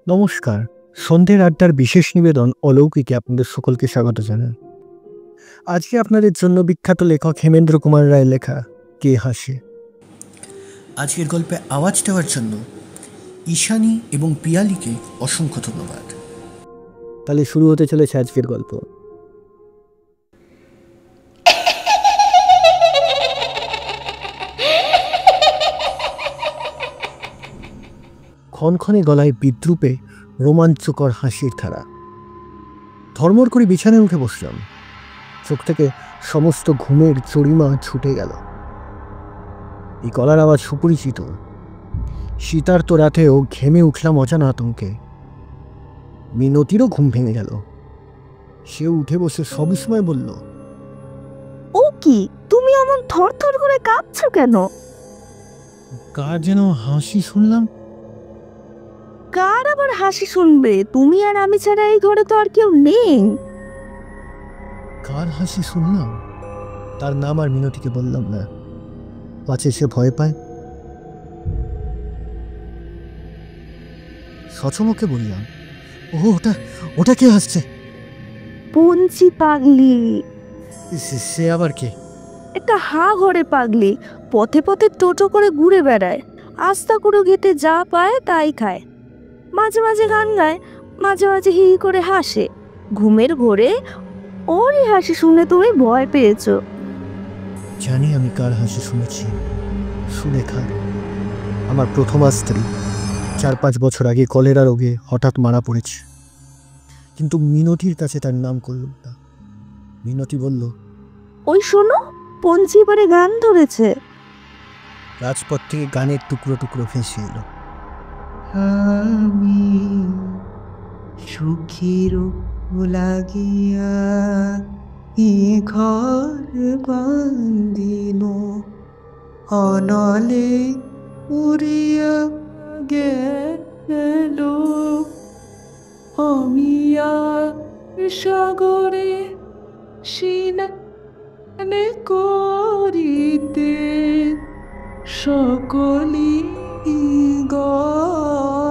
নমস্কার। সন্ধ্যের আড্ডার বিশেষ নিবেদন অলৌকিকে আপনাদের সকলকে স্বাগত জানান। আজকে আপনাদের জন্য বিখ্যাত লেখক হেমেন্দ্র কুমার রায়ের লেখা কে হাসে। আজকের গল্পে আওয়াজ দেওয়ার জন্য ঈশানী এবং পিয়ালিকে অসংখ্য ধন্যবাদ। তাহলে শুরু হতে চলেছে আজকের গল্প। ক্ষণক্ষণে গলায় বিদ্রুপে রোমাঞ্চকর হাসির ধারা। ধর্মর করে বিছানায় উঠে বসলাম। চোখ থেকে সমস্ত ঘুমের চড়িমা ছুটে গেল। এই গলার আওয়াজ সুপরিচিত। শীতার্ত রাতেও ঘেমে উঠলাম অজানা আতঙ্কে। মিনতিরও ঘুম ভেঙে গেল। সে উঠে বসে সবিস্ময় বলল, ও কি, তুমি এমন থরথর করে কাঁপছো কেন? কার যেন হাসি শুনলাম। কার আবার হাসি শুনবে? তুমি আর আমি ছাড়া এই ঘরে তো আর কেউ নেই। কার হাসি শুনলাম? তার নাম আর মিনতিকে বললাম না, পাছে সে ভয় পায়। সচমকে বললাম, ও ওটা ওটা কে হাসছে? পঞ্চি পাগলি। সে আবার কে? একটা হা ঘরে পাগলি, পথে পথে টোটো করে ঘুরে বেড়ায়, আস্তা করে ঘেটে যা পায় তাই খায়, মাঝে মাঝে গান গায়, মাঝে মাঝে হি হি করে হাসে। ঘুমের ঘোরে ওরই হাসি শুনে তুমি ভয় পেয়েছো। জানি আমি কার হাসি শুনেছি। সুলেখা, আমার প্রথমা স্ত্রী, 4-5 বছর আগে কলেরা রোগে হঠাৎ মারা পড়েছে। কিন্তু মিনতির কাছে তার নাম করলাম না। মিনতি বলল, ওই শোনো, পঞ্চি এবারে গান ধরেছে। রাজপথ থেকে গানের টুকরো টুকরো ভেসে এলো। আমি সুখীর লাগিয়া এ ঘর বান্দিল, অনলে উড়িয়া গেল আমি আর সাগরে সিনানে করিতে সকলি গরলোপে।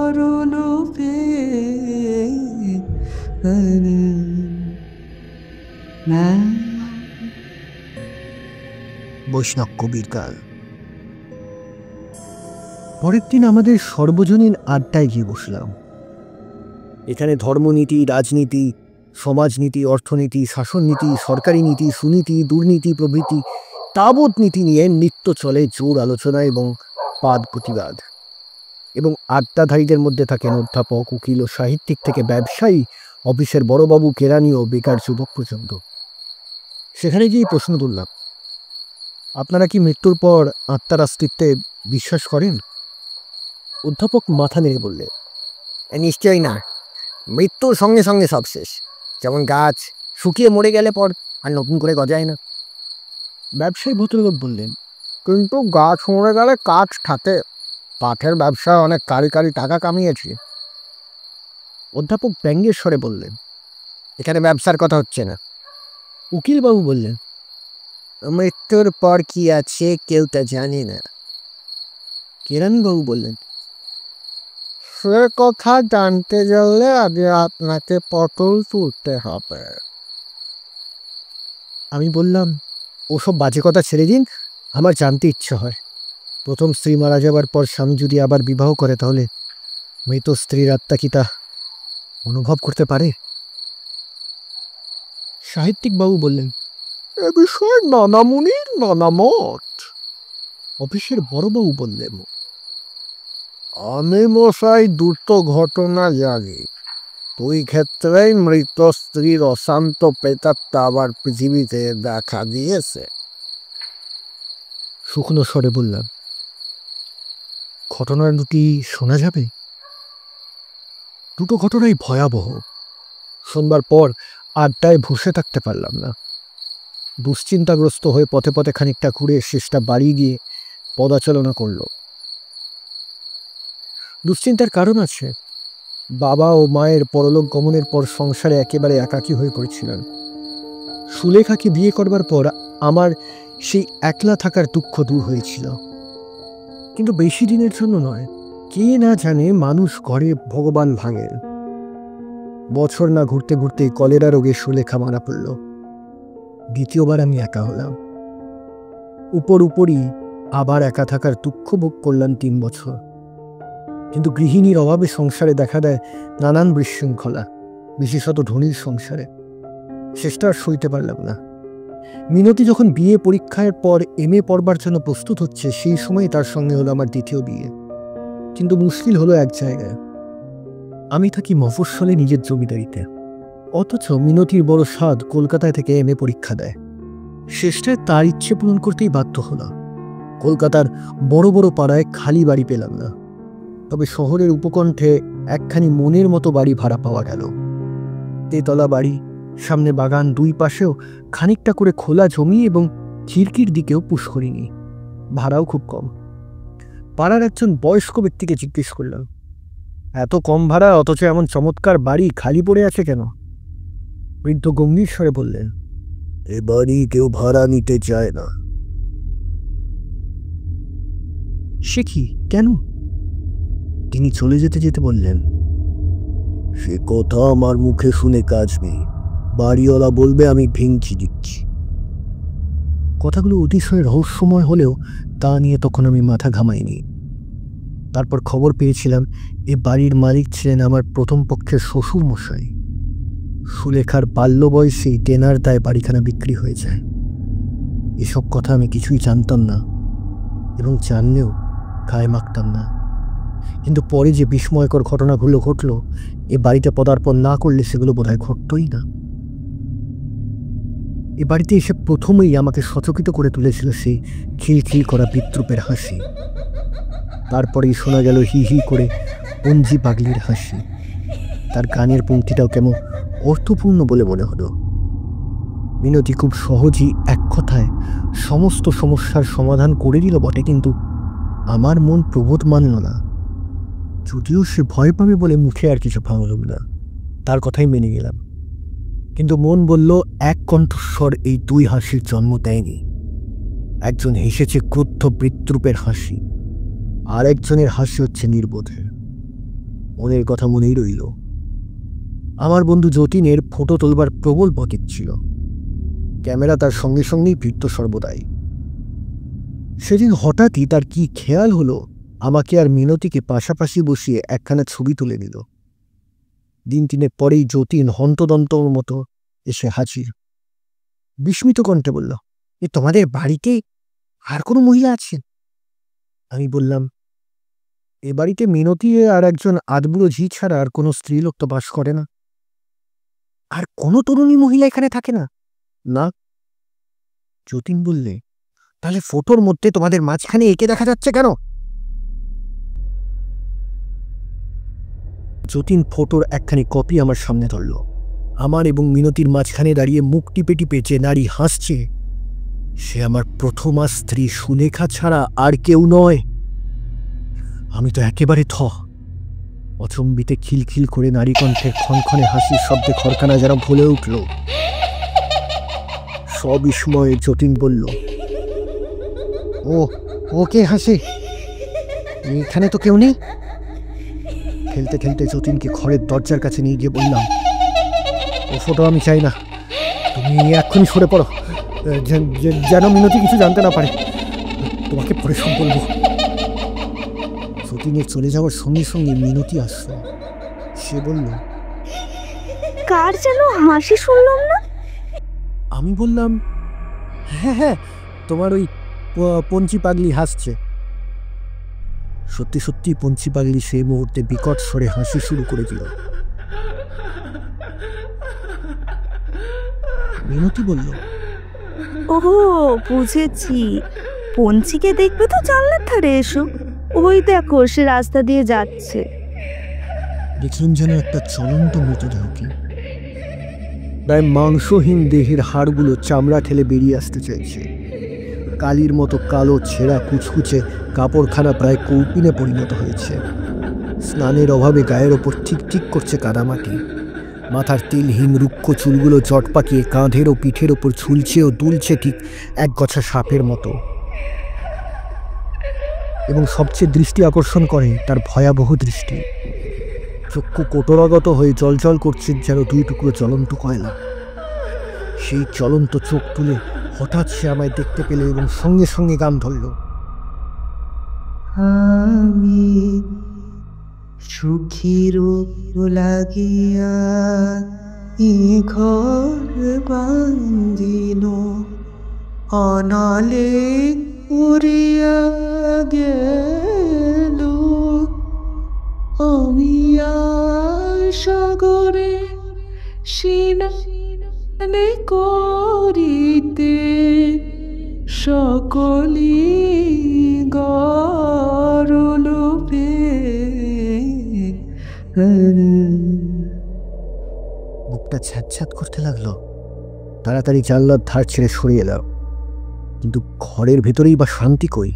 বৈষ্ণব কবির গান। পরের দিন আমাদের সর্বজনীন আড্ডায় গিয়ে বসলাম। এখানে ধর্মনীতি, রাজনীতি, সমাজনীতি, অর্থনীতি, শাসননীতি, সরকারি নীতি, সুনীতি, দুর্নীতি প্রভৃতি তাবৎ নীতি নিয়ে নিত্য চলে জোর আলোচনা এবং বাদ প্রতিবাদ। এবং আড্ডাধারীদের মধ্যে থাকেন অধ্যাপক, উকিল ও সাহিত্যিক থেকে ব্যবসায়ী, অফিসের বড়বাবু, কেরানি ও বেকার যুবক পর্যন্ত। সেখানে গিয়ে প্রশ্ন তুললাম, আপনারা কি মৃত্যুর পর আত্মার অস্তিত্বে বিশ্বাস করেন? অধ্যাপক মাথা নেড়ে বললে, নিশ্চয়ই না, মৃত্যুর সঙ্গে সঙ্গে সব শেষ। যেমন গাছ শুকিয়ে মরে গেলে পর আর নতুন করে গজায় না। ব্যবসায়ী ভদ্রলোক বললেন, কিন্তু গাছ মরে গেলে কাঠ থাকে, কাঠের ব্যবসা অনেক কারি কারি টাকা কামিয়েছে। অধ্যাপক ব্যঙ্গের স্বরে বললেন, এখানে ব্যবসার কথা হচ্ছে না। উকিলবাবু বললেন, মৃত্যুর পর কি আছে কেউ তা জানে না। কেরানিবাবু বললেন, সে কথা জানতে গেলে আগে আপনাকে পটল তুলতে হবে। আমি বললাম, ওসব বাজে কথা ছেড়ে দিন, আমার জানতে ইচ্ছে হয়, প্রথম স্ত্রী মারা যাবার পর স্বামী যদি আবার বিবাহ করে তাহলে মৃত স্ত্রীর আত্মা কি তা অনুভব করতে পারে? সাহিত্যিক বাবু বললেন, এ বিষয়ে নানা মুনির নানা মত। অফিসের বড়বাবু বললেন, আমি মশাই দুটো ঘটনা জানি। দুই ক্ষেত্রেই মৃত স্ত্রীর অশান্ত প্রেতাত্মা আবার পৃথিবীতে দেখা দিয়েছে। শুকনো স্বরে বললাম, ঘটনা দুটি শোনা যাবে? দুটো ঘটনাই ভয়াবহ। শোনবার পর আড্ডায় বসে থাকতে পারলাম না। দুশ্চিন্তাগ্রস্ত হয়ে পথে পথে খানিকটা ঘুরে শেষটা বাড়ি গিয়ে পদাচালনা করল। দুশ্চিন্তার কারণ আছে। বাবা ও মায়ের পরলোক গমনের পর সংসারে একেবারে একাকী হয়ে পড়েছিলেন। সুলেখাকে বিয়ে করবার পর আমার সেই একলা থাকার দুঃখ দূর হয়েছিল, কিন্তু বেশি দিনের জন্য নয়। কে না জানে মানুষ ঘরে ভগবান ভাঙে। বছর না ঘুরতে ঘুরতে কলেরা রোগে সুলেখা মারা পড়ল। দ্বিতীয়বার আমি একা হলাম। উপরই আবার একা থাকার দুঃখ ভোগ করলাম 3 বছর। কিন্তু গৃহিণীর অভাবে সংসারে দেখা দেয় নানান বিশৃঙ্খলা, বিশেষত ধনীর সংসারে। শেষটা আর সইতে পারলাম না। মিনতি যখন বিয়ে পরীক্ষার পর MA পড়বার জন্য প্রস্তুত হচ্ছে, সেই সময় তার সঙ্গে হলো আমার দ্বিতীয় বিয়ে। কিন্তু মুশকিল হলো এক জায়গায়, আমি থাকি মফস্বলে নিজের জমিদারিতে, অথচ মিনতির বড় সাধ কলকাতায় থেকে MA পরীক্ষা দেয়। শেষটায় তার ইচ্ছে পূরণ করতেই বাধ্য হলাম। কলকাতার বড় বড় পাড়ায় খালি বাড়ি পেলাম না, তবে শহরের উপকণ্ঠে একখানি মনের মতো বাড়ি ভাড়া পাওয়া গেল। তেতলা বাড়ি, সামনে বাগান, 2 পাশেও খানিকটা করে খোলা জমি এবং খিড়কির দিকেও পুষ্করিণী। ভাড়াও খুব কম। পাড়ার একজন বয়স্ক ব্যক্তিকে জিজ্ঞেস করলাম, এত কম ভাড়া অথচ এমন চমৎকার বাড়ি খালি পড়ে আছে কেন? বৃদ্ধ গম্ভীর স্বরে বললেন, এ বাড়ি কেউ ভাড়া নিতে চায় না। সে কি, কেন? তিনি চলে যেতে যেতে বললেন, সে কথা আমার মুখে শুনে কাজ নেই। বাড়িওয়ালা বলবে আমি ভেঙচি দিচ্ছি। কথাগুলো অতিশয় রহস্যময় হলেও তা নিয়ে তখন আমি মাথা ঘামাইনি। তারপর খবর পেয়েছিলাম এ বাড়ির মালিক ছিলেন আমার প্রথম পক্ষের শ্বশুর মশাই। সুলেখার বাল্য বয়সেই টেনার দায়ে বাড়িখানা বিক্রি হয়ে যায়। এসব কথা আমি কিছুই জানতাম না এবং জানলেও গায়ে মাখতাম না। কিন্তু পরে যে বিস্ময়কর ঘটনাগুলো ঘটল, এ বাড়িতে পদার্পণ না করলে সেগুলো বোধহয় ঘটতই না। এ বাড়িতে এসে প্রথমেই আমাকে সচকিত করে তুলেছিল সেই খিলখিল করা বিদ্রুপের হাসি। তারপরেই শোনা গেল হি হি করে পঞ্জি পাগলির হাসি। তার গানের পংক্তিটাও কেমন অর্থপূর্ণ বলে মনে হলো। মিনতি খুব সহজেই এক কথায় সমস্ত সমস্যার সমাধান করে দিল বটে, কিন্তু আমার মন প্রবোধ মানল না। যদিও সে ভয় পাবে বলে মুখে আর কিছু ভাঙলাম না, তার কথাই মেনে গেলাম। কিন্তু মন বলল, এক কণ্ঠস্বর এই 2 হাসির জন্ম দেয়নি। একজন হেসেছে ক্রুদ্ধ বিদ্রুপের হাসি, আর একজনের হাসি হচ্ছে নির্বোধের। মনের কথা মনেই রইল। আমার বন্ধু যতীনের ফটো তোলবার প্রবল পকেট ছিল। ক্যামেরা তার সঙ্গে সঙ্গেই ফিরত সর্বদাই। সেদিন হঠাৎই তার কি খেয়াল হলো, আমাকে আর মিনতিকে পাশাপাশি বসিয়ে একখানা ছবি তুলে নিল। 3 পরেই যতীন হন্তদন্তর মতো এসে হাজির। বিস্মিত কণ্ঠে বলল, এ তোমাদের বাড়িতে আর কোনো মহিলা আছেন? আমি বললাম, এ বাড়িতে মিনতি আর একজন আদবুড়ো ঝি ছাড়া আর কোনো স্ত্রীলোক তো বাস করে না। আর কোনো তরুণী মহিলা এখানে থাকে না? না। যতীন বললে, তাহলে ফটোর মধ্যে তোমাদের মাঝখানে একে দেখা যাচ্ছে কেন? যতীন ফটোর একখানি কপি আমার সামনে ধরল। আমার এবং মিনতির মাঝখানে দাঁড়িয়ে মুখ টিপে টিপে যে নারী হাসছে, সে আমার প্রথমা স্ত্রী সুলেখা ছাড়া আর কেউ নয়। আমি তো একেবারে অচম্বিতে খিলখিল করে নারী কণ্ঠের ক্ষণক্ষণে হাসির শব্দে ঘরখানা যেন ভুলে উঠল। সবিস্ময়ে যতীন বলল, ওকে হাসে, এখানে তো কেউ নেই। খেলতে খেলতে যতীনকে ঘরের দরজার কাছে নিয়ে গিয়ে বললাম, ও ফটো আমি চাই না, তুমি এক্ষুনি সরে পড়ো, যেন মিনতি কিছু জানতে না পারে। তোমাকে পরে সব বলবো। যতীনের চলে যাওয়ার সঙ্গে সঙ্গে মিনতি আসলো। সে বলল, কার যেন হাসি শুনলাম না? আমি বললাম, হ্যাঁ, তোমার ওই পঞ্চি পাগলি হাসছে। সত্যি সত্যি পঞ্চি পাগলি সেই মুহূর্তে বিকট স্বরে হাসি শুরু করে দিল। মিনতি বলল, ওহো, বুঝেছি। পঞ্চিকে দেখবে তো জানলার ধারে এসো, ওই দেখো সে রাস্তা দিয়ে যাচ্ছে। দেখলেন যেন একটা চলন্ত মৃতদেহকে। প্রায় মাংসহীন দেহের হাড়গুলো চামড়া ঠেলে বেরিয়ে আসতে চাইছে। কালির মতো কালো ছেঁড়া কুচকুচে কাপড়খানা প্রায় কৌপিনে পরিণত হয়েছে। স্নানের অভাবে গায়ের ওপর ঠিক ঠিক করছে কাদামাটি। মাথার তিলহীন রুক্ষ চুলগুলো জট পাকিয়ে কাঁধের ও পিঠের ওপর ঝুলছে ও দুলছে ঠিক এক গছা সাপের মতো। এবং সবচেয়ে দৃষ্টি আকর্ষণ করে তার ভয়াবহ দৃষ্টি। চক্ষু কোটরাগত হয়ে জলজল করছে যেন 2 টুকরো জ্বলন্ত কয়লা। সেই জ্বলন্ত চোখ তুলে হঠাৎ সে আমায় দেখতে পেল এবং সঙ্গে সঙ্গে গান ধরল। আমি সুখীর লাগিয়া এ ঘর বান্ধিল, অনালে উড়িয়া গেল। আমি সাগরে সিনানে করিতে সকলি গরলোভে। বুকটা ছ্যাঁৎ করতে লাগলো। তাড়াতাড়ি জানলার ধার ছেড়ে সরে এলাম, কিন্তু ঘরের ভেতরেই বা শান্তি কই?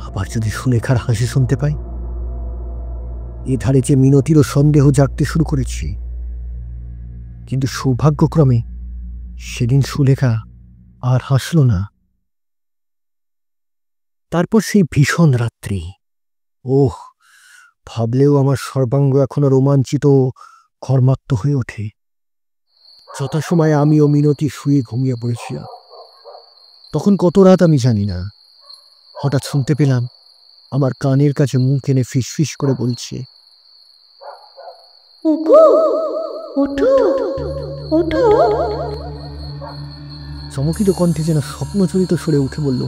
আবার যদি সুলেখার হাসি শুনতে পাই? এ ধারে যে মিনতিরও সন্দেহ জাগতে শুরু করেছি। কিন্তু সৌভাগ্যক্রমে সেদিন সুলেখা আর হাসল না। তারপর সেই ভীষণ রাত্রি। ওহ, ভাবলেও আমার সর্বাঙ্গ এখনো রোমাঞ্চিত ঘর্মাক্ত হয়ে ওঠে। যথাসময়ে আমি ও মিনতি শুয়ে ঘুমিয়ে পড়েছিলাম। তখন কত রাত আমি জানি না। হঠাৎ শুনতে পেলাম আমার কানের কাছে মুখ এনে ফিসফিস করে বলছে, চমকিত কণ্ঠে যেন স্বপ্নচরিত সরে উঠে বলল,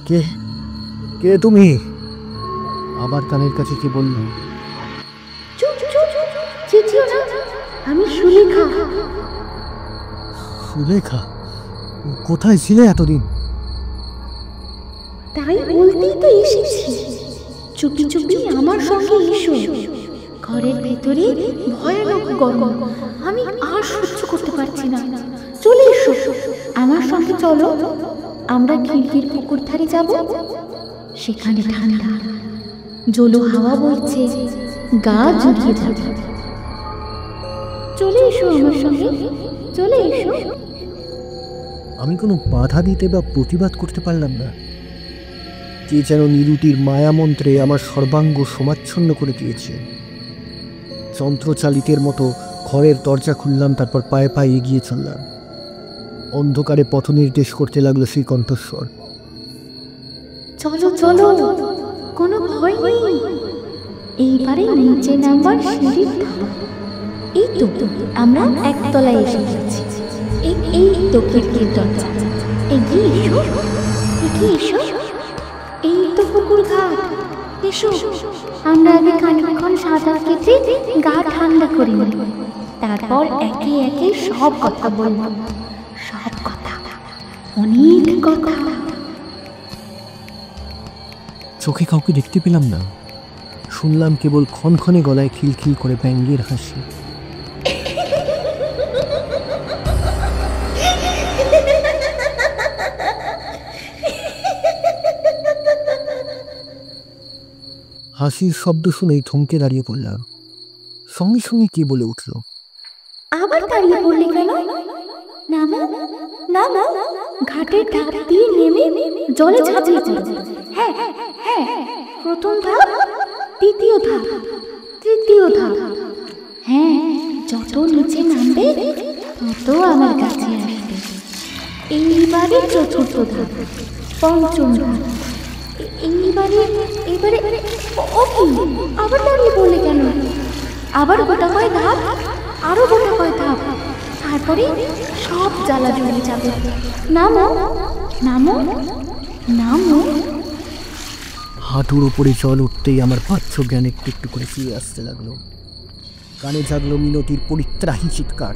কে কে তুমি? আবার কানের কাছে কে বলল, আমি সুলেখা। সুলেখা? কোথায় ছিলে এতদিন? তাই বলতেই তো এসেছি। চুপি চুপি আমার সঙ্গে এসো। ঘরের ভেতরে ভয়ানক গরম, আমি আর সহ্য করতে পারছি না। চলে এসো, আমার সঙ্গে চলো। আমরা খিড়কির পুকুর ধারে যাব। সেখানে ঠান্ডা, জলো হাওয়া বইছে, গা জুড়িয়ে যাবে। চলে এসো আমার সঙ্গে, চলে এসো। আমি কোনো বাধা দিতে বা প্রতিবাদ করতে পারলাম না। কে যেন নিরুতির মায়ামন্ত্রে আমার সর্বাঙ্গ সমাচ্ছন্ন করে দিয়েছে। যন্ত্রচালিতের মতো ঘরের দরজা খুললাম, তারপর পায়ে পায়ে এগিয়ে চললাম। অন্ধকারে পথ নির্দেশ করতে লাগলো সেই কণ্ঠস্বর, চলো চলো, কোনো ভয় নেই। এইবারে নিচে নামবার সিঁড়ির ধাপ। এই তো আমরা একতলায় এসে গেছি। এই তো খিড়কির দরজা। এগিয়ে এসো, এগিয়ে এসো। এই তো পুকুর ঘাট, এসো। আমরা আগে খানিকক্ষণ সাঁতার কেটে গা ঠান্ডা করে নেব, তারপর একে একে সব কথা বলবো। সব কথা, অনেক কথা। চোখে কাউকে দেখতে পেলাম না। শুনলাম কেবল ক্ষণক্ষণে গলায় খিলখিল করে ব্যাঙ্গের হাসি। হাসির শব্দ শুনেই থমকে দাঁড়িয়ে পড়লাম। সঙ্গে সঙ্গে কে বলে উঠল, আবার দাঁড়িয়ে পড়লে কেন? নামো নামো, ঘাটের ধাপ দিয়ে নেমে জলে ঝাঁপিয়ে পড়ো। হ্যাঁ হ্যাঁ, প্রথম ধাপ, দ্বিতীয় ধাপ, তৃতীয় ধাপ। হ্যাঁ, যত নিচে নামবে তত আমার কাছে আসবে। এইবারে চতুর্থ ধাপ, পঞ্চম ধাপ। এইবারে ও কি, আবার দাঁড়িয়ে পড়লে কেন? আবার গোটা কয় ধাপ, আরো গোটা কয় ধাপ, তারপরে সব জ্বালা জুড়ে যাবে। নামো নামো নামো। হাঁটুর উপরে জল উঠতেই আমার পাচ্ছ জ্ঞান একটু একটু করে ফিরে আসতে লাগলো। কানে জাগলো মিনতির পরিত্রাহী চিৎকার,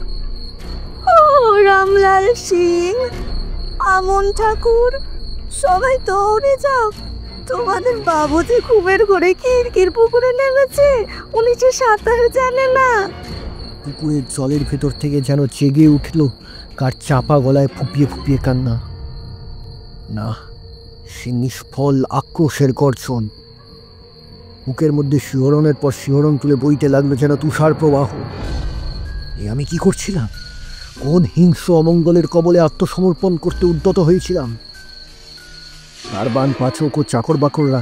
ও রামলাল সিং, আমন ঠাকুর, সবাই দৌড়ে যাও। তোমাদের বাবুজি কুবের করে খিড়কির পুকুরে নেমেছে। উনি যে সাঁতার জানে না। পুকুরের জলের ভেতর থেকে যেন জেগে উঠল কার চাপা গলায় ফুপিয়ে ফুপিয়ে কান্না। না, সে নিষ্ফল আক্রোশের গর্জন। বুকের মধ্যে শিহরণের পর শিহরণ তুলে বইতে লাগলো যেন তুষার প্রবাহ। এ আমি কি করছিলাম? কোন হিংস্র অমঙ্গলের কবলে আত্মসমর্পণ করতে উদ্যত হয়েছিলাম? আর বান পাচক ও চাকর বাকররা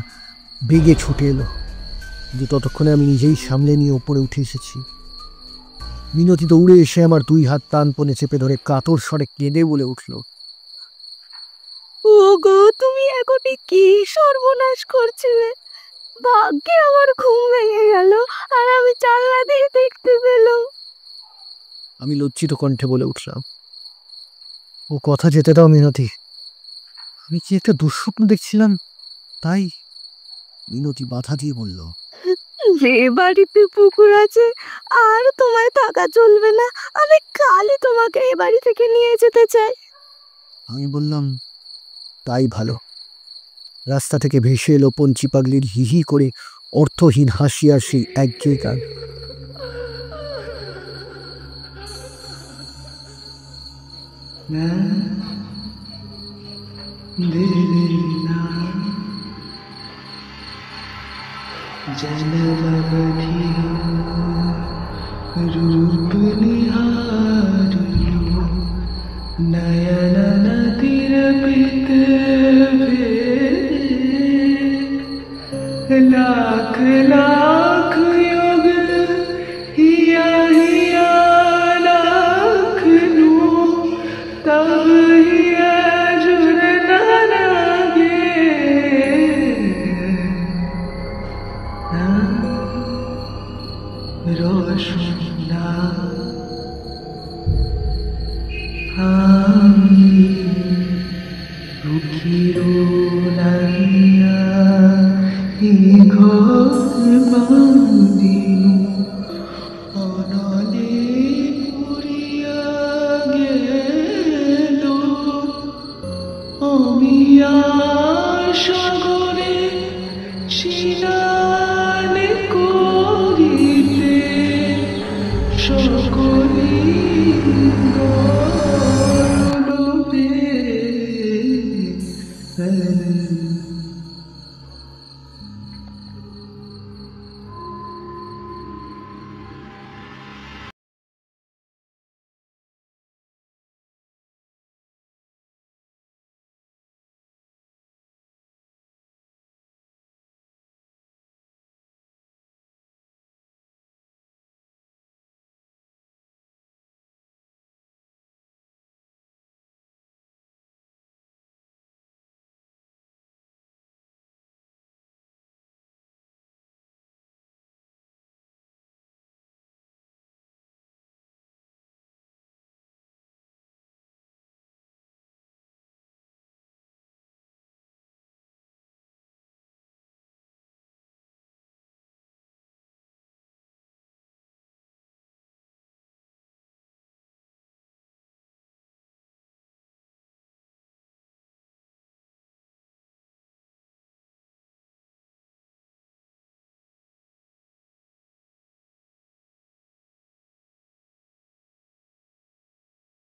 বেগে ছুটে এলো, কিন্তু ততক্ষণে আমি নিজেই সামলে নিয়ে ওপরে উঠে এসেছি। মিনতি দৌড়ে এসে আমার 2 হাত প্রাণপণে চেপে ধরে কাতর স্বরে কেঁদে বলে উঠল, ওগো, তুমি এখনই কি সর্বনাশ করছিলে! ভাগ্যে আমার ঘুম ভেঙে গেল আর আমি জানলা দিয়ে দেখতে পেলাম। আমি লজ্জিত কণ্ঠে বলে উঠলাম, ও কথা যেতে দাও মিনতি, আমি কি একটা দুঃস্বপ্ন দেখছিলাম তাই? মিনতি বাধা দিয়ে বলল, যে বাড়িতে পুকুর আছে আর তোমায় থাকা চলবে না, আমি কালই তোমাকে এ বাড়ি থেকে নিয়ে যেতে চাই। আমি বললাম, তাই ভালো। রাস্তা থেকে ভেসে এলো পঞ্চি পাগলির হি হি করে অর্থহীন হাসি আর সেই একঘেয়ে গান। रूप निहारियो नयन नदीर पित लाख लाख योग हिया हिया लाख नो तब हिया जुर नागे रोशना